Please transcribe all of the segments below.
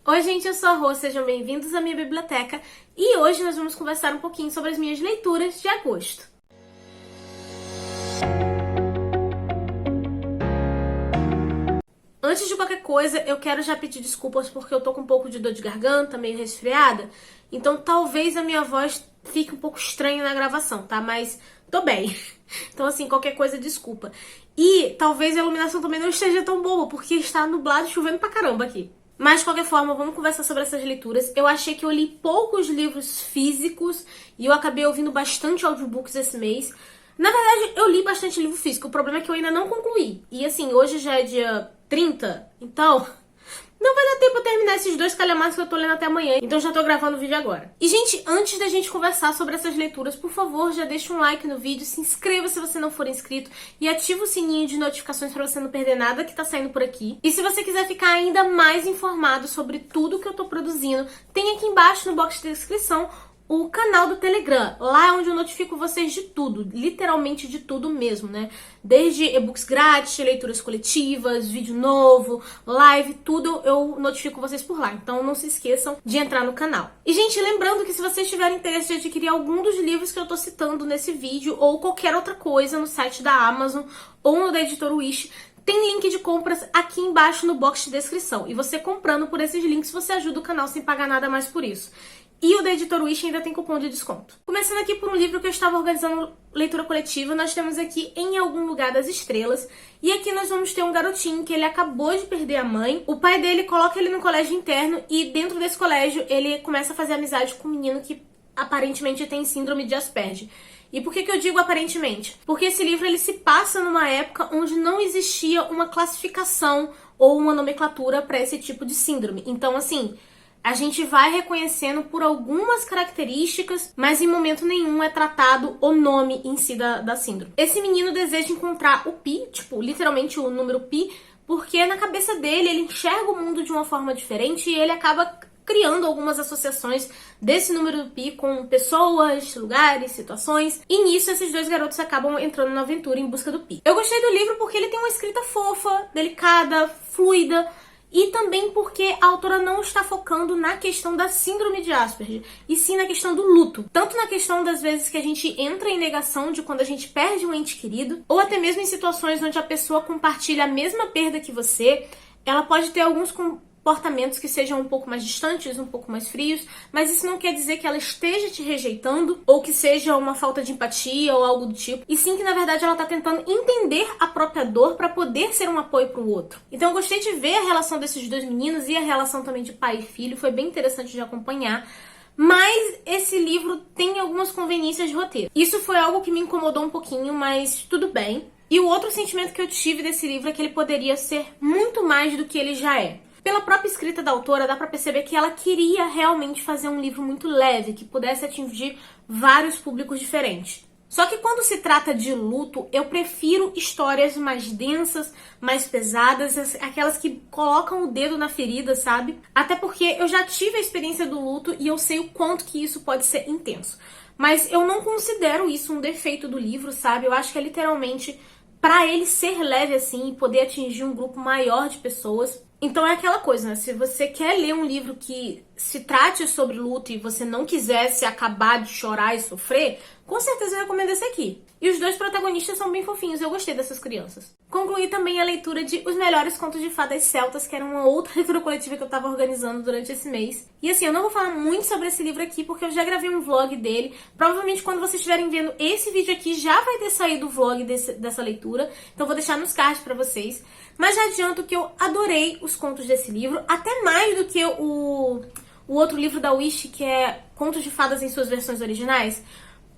Oi gente, eu sou a Rô, sejam bem-vindos à minha biblioteca e hoje nós vamos conversar um pouquinho sobre as minhas leituras de agosto. Antes de qualquer coisa, eu quero já pedir desculpas porque eu tô com um pouco de dor de garganta, meio resfriada, então talvez a minha voz fique um pouco estranha na gravação, tá? Mas tô bem. Então assim, qualquer coisa, desculpa. E talvez a iluminação também não esteja tão boa, porque está nublado e chovendo pra caramba aqui. Mas, de qualquer forma, vamos conversar sobre essas leituras. Eu achei que eu li poucos livros físicos e eu acabei ouvindo bastante audiobooks esse mês. Na verdade, eu li bastante livro físico. O problema é que eu ainda não concluí. E assim, hoje já é dia 30, então não vai dar tempo pra terminar esses dois calhamaços que eu tô lendo até amanhã. Então já tô gravando o vídeo agora. E, gente, antes da gente conversar sobre essas leituras, por favor, já deixa um like no vídeo, se inscreva se você não for inscrito e ativa o sininho de notificações pra você não perder nada que tá saindo por aqui. E se você quiser ficar ainda mais informado sobre tudo que eu tô produzindo, tem aqui embaixo no box de descrição o canal do Telegram. Lá é onde eu notifico vocês de tudo, literalmente de tudo mesmo, né? Desde e-books grátis, leituras coletivas, vídeo novo, live, tudo eu notifico vocês por lá. Então não se esqueçam de entrar no canal. E, gente, lembrando que se vocês tiverem interesse de adquirir algum dos livros que eu tô citando nesse vídeo ou qualquer outra coisa no site da Amazon ou no da Editora Wish, tem link de compras aqui embaixo no box de descrição. E você comprando por esses links, você ajuda o canal sem pagar nada mais por isso. E o da Editora Wish ainda tem cupom de desconto. Começando aqui por um livro que eu estava organizando leitura coletiva, nós temos aqui Em Algum Lugar das Estrelas. E aqui nós vamos ter um garotinho que ele acabou de perder a mãe. O pai dele coloca ele no colégio interno e dentro desse colégio ele começa a fazer amizade com um menino que aparentemente tem síndrome de Asperger. E por que eu digo aparentemente? Porque esse livro ele se passa numa época onde não existia uma classificação ou uma nomenclatura para esse tipo de síndrome. Então, assim, a gente vai reconhecendo por algumas características, mas em momento nenhum é tratado o nome em si da síndrome. Esse menino deseja encontrar o pi, tipo, literalmente o número pi, porque na cabeça dele ele enxerga o mundo de uma forma diferente e ele acaba criando algumas associações desse número pi com pessoas, lugares, situações. E nisso esses dois garotos acabam entrando na aventura em busca do pi. Eu gostei do livro porque ele tem uma escrita fofa, delicada, fluida, e também porque a autora não está focando na questão da síndrome de Asperger, e sim na questão do luto. Tanto na questão das vezes que a gente entra em negação de quando a gente perde um ente querido, ou até mesmo em situações onde a pessoa compartilha a mesma perda que você, ela pode ter alguns comportamentos que sejam um pouco mais distantes, um pouco mais frios, mas isso não quer dizer que ela esteja te rejeitando ou que seja uma falta de empatia ou algo do tipo, e sim que na verdade ela tá tentando entender a própria dor para poder ser um apoio pro outro. Então eu gostei de ver a relação desses dois meninos e a relação também de pai e filho, foi bem interessante de acompanhar. Mas esse livro tem algumas conveniências de roteiro. Isso foi algo que me incomodou um pouquinho, mas tudo bem. E o outro sentimento que eu tive desse livro é que ele poderia ser muito mais do que ele já é. Pela própria escrita da autora, dá pra perceber que ela queria realmente fazer um livro muito leve, que pudesse atingir vários públicos diferentes. Só que quando se trata de luto, eu prefiro histórias mais densas, mais pesadas, aquelas que colocam o dedo na ferida, sabe? Até porque eu já tive a experiência do luto e eu sei o quanto que isso pode ser intenso. Mas eu não considero isso um defeito do livro, sabe? Eu acho que é literalmente pra ele ser leve assim e poder atingir um grupo maior de pessoas. Então é aquela coisa, né? Se você quer ler um livro que se trate sobre luto e você não quisesse acabar de chorar e sofrer, com certeza eu recomendo esse aqui. E os dois protagonistas são bem fofinhos, eu gostei dessas crianças. Concluí também a leitura de Os Melhores Contos de Fadas Celtas, que era uma outra leitura coletiva que eu tava organizando durante esse mês. E assim, eu não vou falar muito sobre esse livro aqui, porque eu já gravei um vlog dele. Provavelmente quando vocês estiverem vendo esse vídeo aqui, já vai ter saído o vlog dessa leitura. Então vou deixar nos cards pra vocês. Mas já adianto que eu adorei os contos desse livro, até mais do que o outro livro da Wish, que é Contos de Fadas em suas versões originais.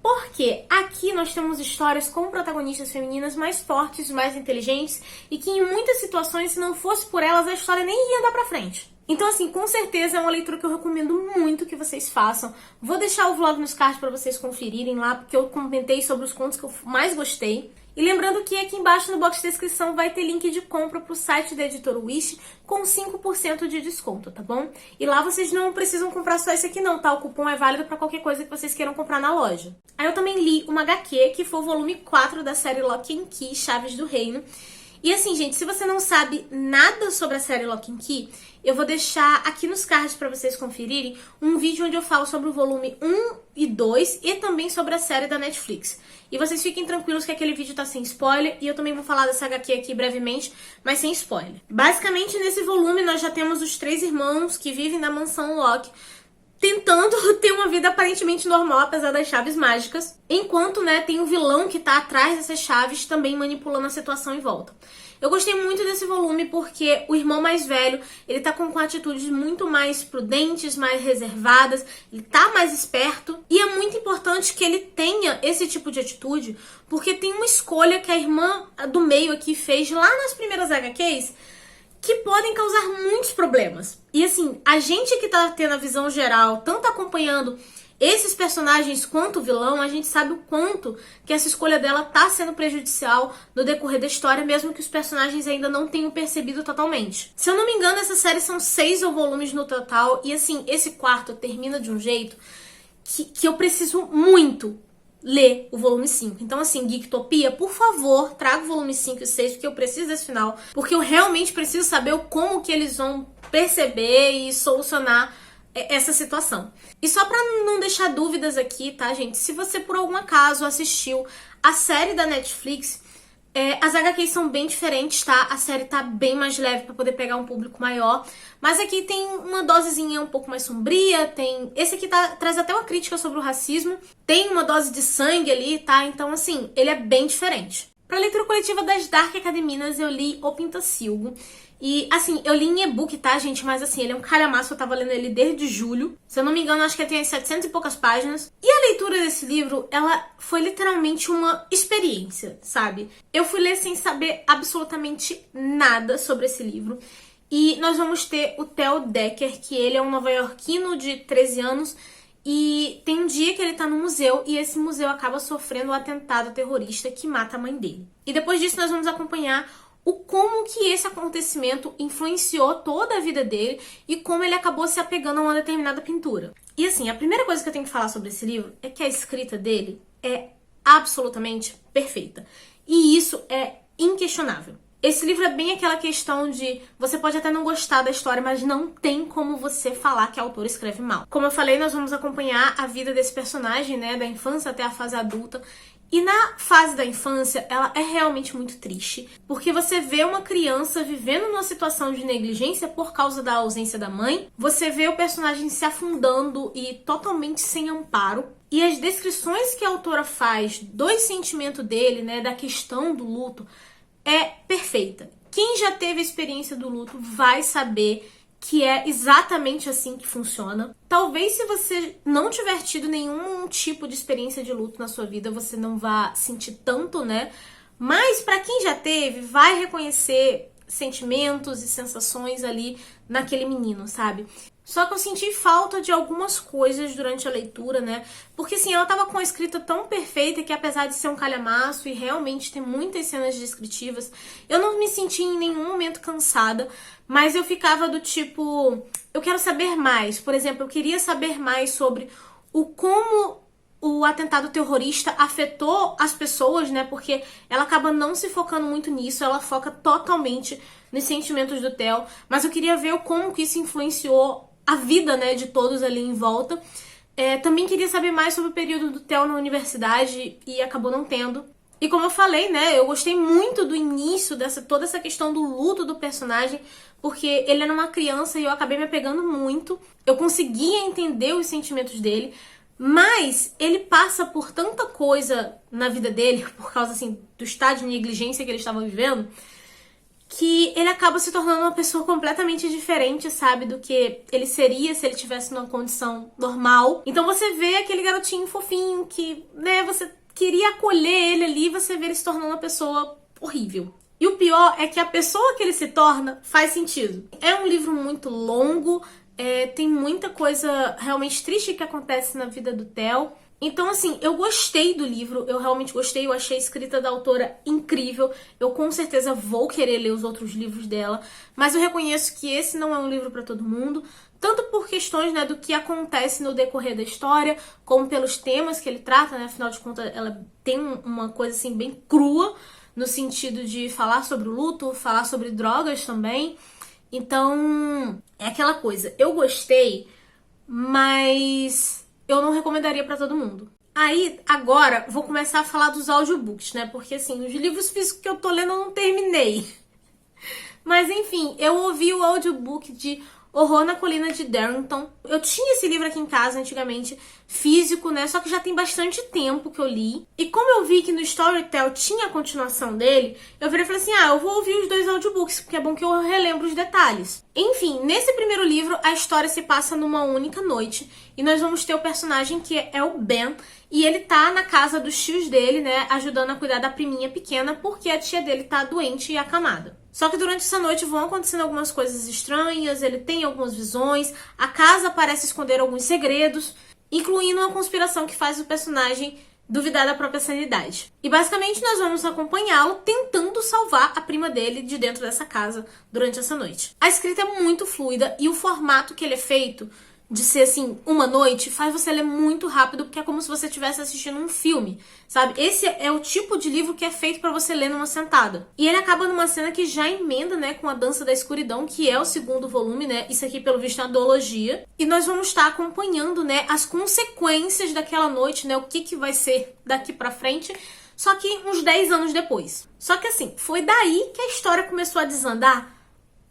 Porque aqui nós temos histórias com protagonistas femininas mais fortes, mais inteligentes, e que em muitas situações, se não fosse por elas, a história nem ia andar pra frente. Então, assim, com certeza é uma leitura que eu recomendo muito que vocês façam. Vou deixar o vlog nos cards pra vocês conferirem lá, porque eu comentei sobre os contos que eu mais gostei. E lembrando que aqui embaixo no box de descrição vai ter link de compra pro site da Editora Wish com 5% de desconto, tá bom? E lá vocês não precisam comprar só esse aqui não, tá? O cupom é válido pra qualquer coisa que vocês queiram comprar na loja. Aí eu também li uma HQ, que foi o volume 4 da série Lock and Key, Chaves do Reino. E assim, gente, se você não sabe nada sobre a série Lock and Key, eu vou deixar aqui nos cards para vocês conferirem um vídeo onde eu falo sobre o volume 1 e 2 e também sobre a série da Netflix. E vocês fiquem tranquilos que aquele vídeo tá sem spoiler e eu também vou falar dessa HQ aqui brevemente, mas sem spoiler. Basicamente, nesse volume nós já temos os 3 irmãos que vivem na mansão Locke, tentando ter uma vida aparentemente normal, apesar das chaves mágicas. Enquanto, né, tem o vilão que tá atrás dessas chaves, também manipulando a situação em volta. Eu gostei muito desse volume porque o irmão mais velho, ele tá com atitudes muito mais prudentes, mais reservadas, ele tá mais esperto. E é muito importante que ele tenha esse tipo de atitude, porque tem uma escolha que a irmã do meio aqui fez lá nas primeiras HQs, que podem causar muitos problemas. E assim, a gente que tá tendo a visão geral, tanto acompanhando esses personagens quanto o vilão, a gente sabe o quanto que essa escolha dela tá sendo prejudicial no decorrer da história, mesmo que os personagens ainda não tenham percebido totalmente. Se eu não me engano, essa série são 6 volumes no total, e assim, esse quarto termina de um jeito que eu preciso muito ler o volume 5. Então, assim, Geektopia, por favor, traga o volume 5 e 6, porque eu preciso desse final, porque eu realmente preciso saber como que eles vão perceber e solucionar essa situação. E só pra não deixar dúvidas aqui, tá, gente? Se você, por algum acaso, assistiu a série da Netflix, as HQs são bem diferentes, tá? A série tá bem mais leve pra poder pegar um público maior. Mas aqui tem uma dosezinha um pouco mais sombria, esse aqui traz até uma crítica sobre o racismo. Tem uma dose de sangue ali, tá? Então, assim, ele é bem diferente. Pra leitura coletiva das Dark Academinas, eu li O Pintacilgo. E, assim, eu li em e-book, tá, gente? Mas, assim, ele é um calhamaço, eu tava lendo ele desde julho. Se eu não me engano, acho que ele tem 700 e poucas páginas. E a leitura desse livro, ela foi literalmente uma experiência, sabe? Eu fui ler sem saber absolutamente nada sobre esse livro. E nós vamos ter o Theo Decker, que ele é um nova-iorquino de 13 anos. E tem um dia que ele tá no museu e esse museu acaba sofrendo um atentado terrorista que mata a mãe dele. E depois disso nós vamos acompanhar como que esse acontecimento influenciou toda a vida dele e como ele acabou se apegando a uma determinada pintura. E assim, a primeira coisa que eu tenho que falar sobre esse livro é que a escrita dele é absolutamente perfeita. E isso é inquestionável. Esse livro é bem aquela questão de você pode até não gostar da história, mas não tem como você falar que a autora escreve mal. Como eu falei, nós vamos acompanhar a vida desse personagem, né, da infância até a fase adulta. E na fase da infância, ela é realmente muito triste, porque você vê uma criança vivendo numa situação de negligência por causa da ausência da mãe, você vê o personagem se afundando e totalmente sem amparo. E as descrições que a autora faz do sentimento dele, né, da questão do luto, é perfeita. Quem já teve a experiência do luto vai saber que é exatamente assim que funciona. Talvez se você não tiver tido nenhum tipo de experiência de luto na sua vida, você não vá sentir tanto, né? Mas pra quem já teve, vai reconhecer sentimentos e sensações ali naquele menino, sabe? Só que eu senti falta de algumas coisas durante a leitura, né? Porque assim, ela tava com a escrita tão perfeita que apesar de ser um calhamaço e realmente ter muitas cenas descritivas, eu não me senti em nenhum momento cansada, mas eu ficava do tipo, eu quero saber mais. Por exemplo, eu queria saber mais sobre como o atentado terrorista afetou as pessoas, né? Porque ela acaba não se focando muito nisso, ela foca totalmente nos sentimentos do Theo, mas eu queria ver como que isso influenciou a vida, né, de todos ali em volta. Também queria saber mais sobre o período do Theo na universidade e acabou não tendo. E como eu falei, né, eu gostei muito do início toda essa questão do luto do personagem, porque ele era uma criança e eu acabei me apegando muito. Eu conseguia entender os sentimentos dele, mas ele passa por tanta coisa na vida dele, por causa assim do estado de negligência que ele estava vivendo, que ele acaba se tornando uma pessoa completamente diferente, sabe, do que ele seria se ele tivesse numa condição normal. Então você vê aquele garotinho fofinho que, né, você queria acolher ele ali, você vê ele se tornando uma pessoa horrível. E o pior é que a pessoa que ele se torna faz sentido. É um livro muito longo, tem muita coisa realmente triste que acontece na vida do Theo. Então, assim, eu gostei do livro, eu realmente gostei, eu achei a escrita da autora incrível, eu com certeza vou querer ler os outros livros dela, mas eu reconheço que esse não é um livro para todo mundo, tanto por questões, né, do que acontece no decorrer da história, como pelos temas que ele trata, né, afinal de contas ela tem uma coisa, assim, bem crua no sentido de falar sobre o luto, falar sobre drogas também. Então, é aquela coisa, eu gostei, mas eu não recomendaria pra todo mundo. Aí, agora, vou começar a falar dos audiobooks, né? Porque, assim, os livros físicos que eu tô lendo eu não terminei. Mas, enfim, eu ouvi o audiobook de Horror na Colina de Darrington. Eu tinha esse livro aqui em casa antigamente, físico, né? Só que já tem bastante tempo que eu li. E como eu vi que no Storytel tinha a continuação dele, eu virei e falei assim, eu vou ouvir os 2 audiobooks, porque é bom que eu relembro os detalhes. Enfim, nesse primeiro livro, a história se passa numa única noite. E nós vamos ter o personagem que é o Ben. E ele tá na casa dos tios dele, né? Ajudando a cuidar da priminha pequena, porque a tia dele tá doente e acamada. Só que durante essa noite vão acontecendo algumas coisas estranhas, ele tem algumas visões, a casa parece esconder alguns segredos, incluindo uma conspiração que faz o personagem duvidar da própria sanidade. E basicamente nós vamos acompanhá-lo tentando salvar a prima dele de dentro dessa casa durante essa noite. A escrita é muito fluida e o formato que ele é feito, de ser assim, uma noite, faz você ler muito rápido, porque é como se você estivesse assistindo um filme, sabe? Esse é o tipo de livro que é feito pra você ler numa sentada. E ele acaba numa cena que já emenda, né, com a Dança da Escuridão, que é o 2º volume, né? Isso aqui, pelo visto, é uma duologia. E nós vamos estar acompanhando, né, as consequências daquela noite, né? O que vai ser daqui pra frente, só que uns 10 anos depois. Só que assim, foi daí que a história começou a desandar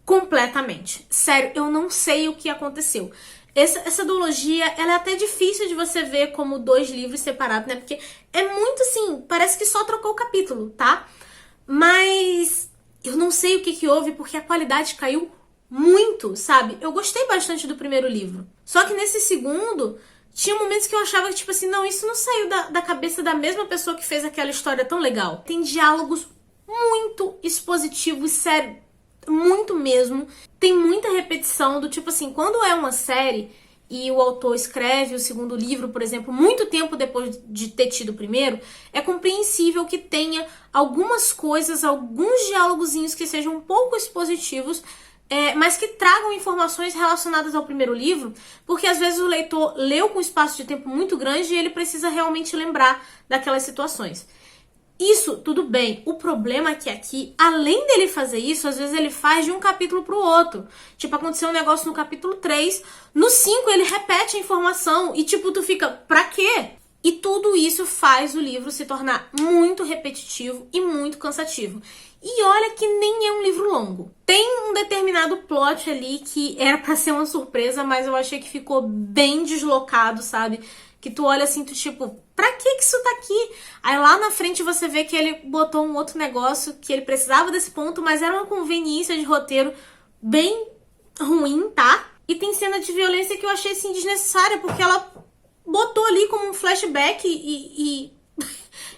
completamente. Sério, eu não sei o que aconteceu. Essa duologia, ela é até difícil de você ver como 2 livros separados, né? Porque é muito assim, parece que só trocou o capítulo, tá? Mas eu não sei o que houve, porque a qualidade caiu muito, sabe? Eu gostei bastante do primeiro livro. Só que nesse segundo, tinha momentos que eu achava que, tipo assim, não, isso não saiu da cabeça da mesma pessoa que fez aquela história tão legal. Tem diálogos muito expositivos, sério, muito mesmo. Tem muita repetição do tipo assim, quando é uma série e o autor escreve o 2º livro, por exemplo, muito tempo depois de ter tido o primeiro, é compreensível que tenha algumas coisas, alguns diálogozinhos que sejam um pouco expositivos, mas que tragam informações relacionadas ao primeiro livro, porque às vezes o leitor leu com um espaço de tempo muito grande e ele precisa realmente lembrar daquelas situações. Isso, tudo bem. O problema é que aqui, além dele fazer isso, às vezes ele faz de um capítulo pro outro. Tipo, aconteceu um negócio no capítulo 3, no 5 ele repete a informação e tipo, tu fica, pra quê? E tudo isso faz o livro se tornar muito repetitivo e muito cansativo. E olha que nem é um livro longo. Tem um determinado plot ali que era pra ser uma surpresa, mas eu achei que ficou bem deslocado, sabe? Que tu olha assim, tu tipo, pra que isso tá aqui? Aí lá na frente você vê que ele botou um outro negócio, que ele precisava desse ponto, mas era uma conveniência de roteiro bem ruim, tá? E tem cena de violência que eu achei assim desnecessária, porque ela botou ali como um flashback e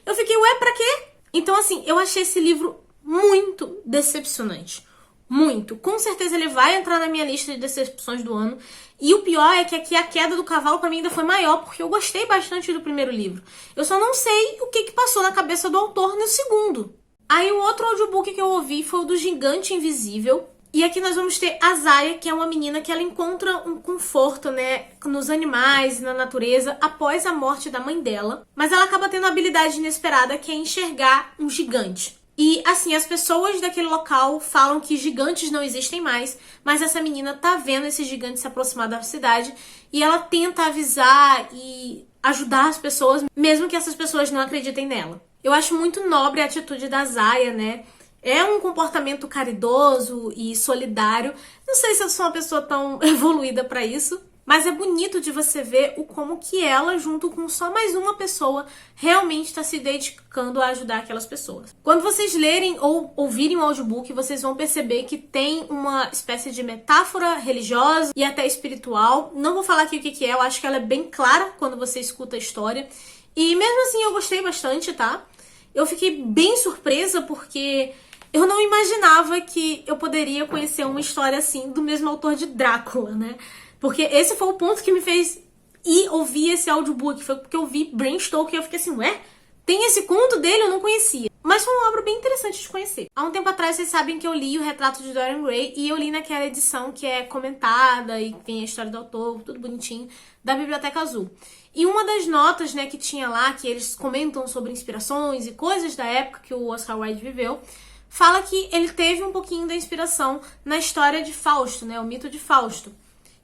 eu fiquei, ué, pra quê? Então assim, eu achei esse livro muito decepcionante. Muito. Com certeza ele vai entrar na minha lista de decepções do ano. E o pior é que aqui a queda do cavalo pra mim ainda foi maior, porque eu gostei bastante do primeiro livro. Eu só não sei o que passou na cabeça do autor no segundo. Aí o outro audiobook que eu ouvi foi o do Gigante Invisível. E aqui nós vamos ter a Zaya, que é uma menina que ela encontra um conforto, né, nos animais, na natureza, após a morte da mãe dela. Mas ela acaba tendo uma habilidade inesperada, que é enxergar um gigante. E, assim, as pessoas daquele local falam que gigantes não existem mais, mas essa menina tá vendo esse gigante se aproximar da cidade e ela tenta avisar e ajudar as pessoas, mesmo que essas pessoas não acreditem nela. Eu acho muito nobre a atitude da Zaya, né? É um comportamento caridoso e solidário. Não sei se eu sou uma pessoa tão evoluída pra isso, mas é bonito de você ver o como que ela, junto com só mais uma pessoa, realmente está se dedicando a ajudar aquelas pessoas. Quando vocês lerem ou ouvirem o audiobook, vocês vão perceber que tem uma espécie de metáfora religiosa e até espiritual. Não vou falar aqui o que é, eu acho que ela é bem clara quando você escuta a história. E mesmo assim eu gostei bastante, tá? Eu fiquei bem surpresa porque eu não imaginava que eu poderia conhecer uma história assim do mesmo autor de Drácula, né? Porque esse foi o ponto que me fez ir ouvir esse audiobook. Foi porque eu vi Bram Stoker e eu fiquei assim, ué? Tem esse conto dele? Eu não conhecia. Mas foi uma obra bem interessante de conhecer. Há um tempo atrás, vocês sabem que eu li o Retrato de Dorian Gray, e eu li naquela edição que é comentada e tem a história do autor, tudo bonitinho, da Biblioteca Azul. E uma das notas, né, que tinha lá, que eles comentam sobre inspirações e coisas da época que o Oscar Wilde viveu, fala que ele teve um pouquinho da inspiração na história de Fausto, né, o mito de Fausto.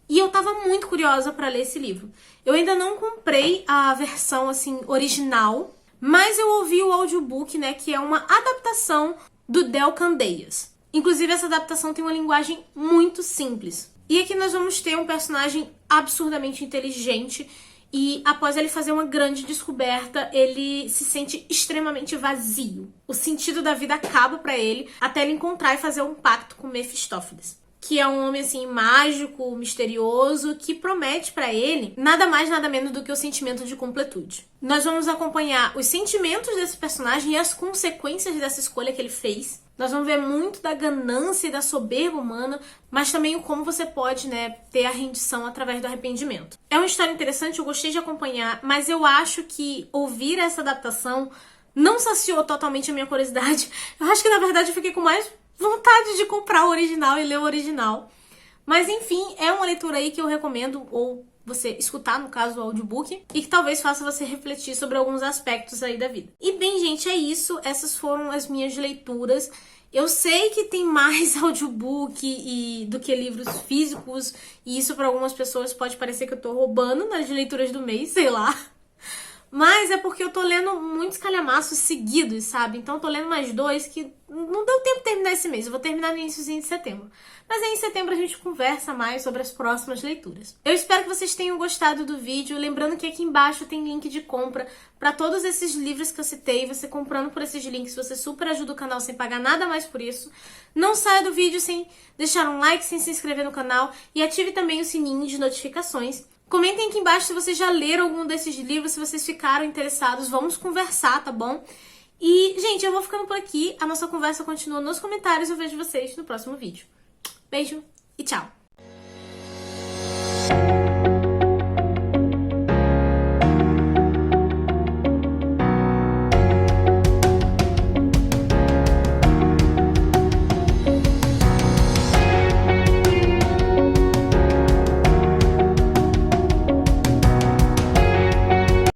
E eu tava muito curiosa para ler esse livro. Eu ainda não comprei a versão, assim, original, mas eu ouvi o audiobook, né, que é uma adaptação do Del Candeias. Inclusive, essa adaptação tem uma linguagem muito simples. E aqui nós vamos ter um personagem absurdamente inteligente e, após ele fazer uma grande descoberta, ele se sente extremamente vazio. O sentido da vida acaba para ele até ele encontrar e fazer um pacto com Mefistófeles, que é um homem, assim, mágico, misterioso, que promete pra ele nada mais, nada menos do que o sentimento de completude. Nós vamos acompanhar os sentimentos desse personagem e as consequências dessa escolha que ele fez. Nós vamos ver muito da ganância e da soberba humana, mas também o como você pode, né, ter a rendição através do arrependimento. É uma história interessante, eu gostei de acompanhar, mas eu acho que ouvir essa adaptação não saciou totalmente a minha curiosidade. Eu acho que, na verdade, eu fiquei com mais vontade de comprar o original e ler o original. Mas enfim, é uma leitura aí que eu recomendo, ou você escutar, no caso, o audiobook, e que talvez faça você refletir sobre alguns aspectos aí da vida. E bem, gente, é isso. Essas foram as minhas leituras. Eu sei que tem mais audiobook do que livros físicos, e isso para algumas pessoas pode parecer que eu tô roubando nas leituras do mês, sei lá. Mas é porque eu tô lendo muitos calhamaços seguidos, sabe? Então eu tô lendo mais 2 que não deu tempo de terminar esse mês. Eu vou terminar no iníciozinho de setembro. Mas aí em setembro a gente conversa mais sobre as próximas leituras. Eu espero que vocês tenham gostado do vídeo. Lembrando que aqui embaixo tem link de compra para todos esses livros que eu citei. Você comprando por esses links, você super ajuda o canal sem pagar nada mais por isso. Não saia do vídeo sem deixar um like, sem se inscrever no canal. E ative também o sininho de notificações. Comentem aqui embaixo se vocês já leram algum desses livros, se vocês ficaram interessados. Vamos conversar, tá bom? E, gente, eu vou ficando por aqui. A nossa conversa continua nos comentários. Eu vejo vocês no próximo vídeo. Beijo e tchau!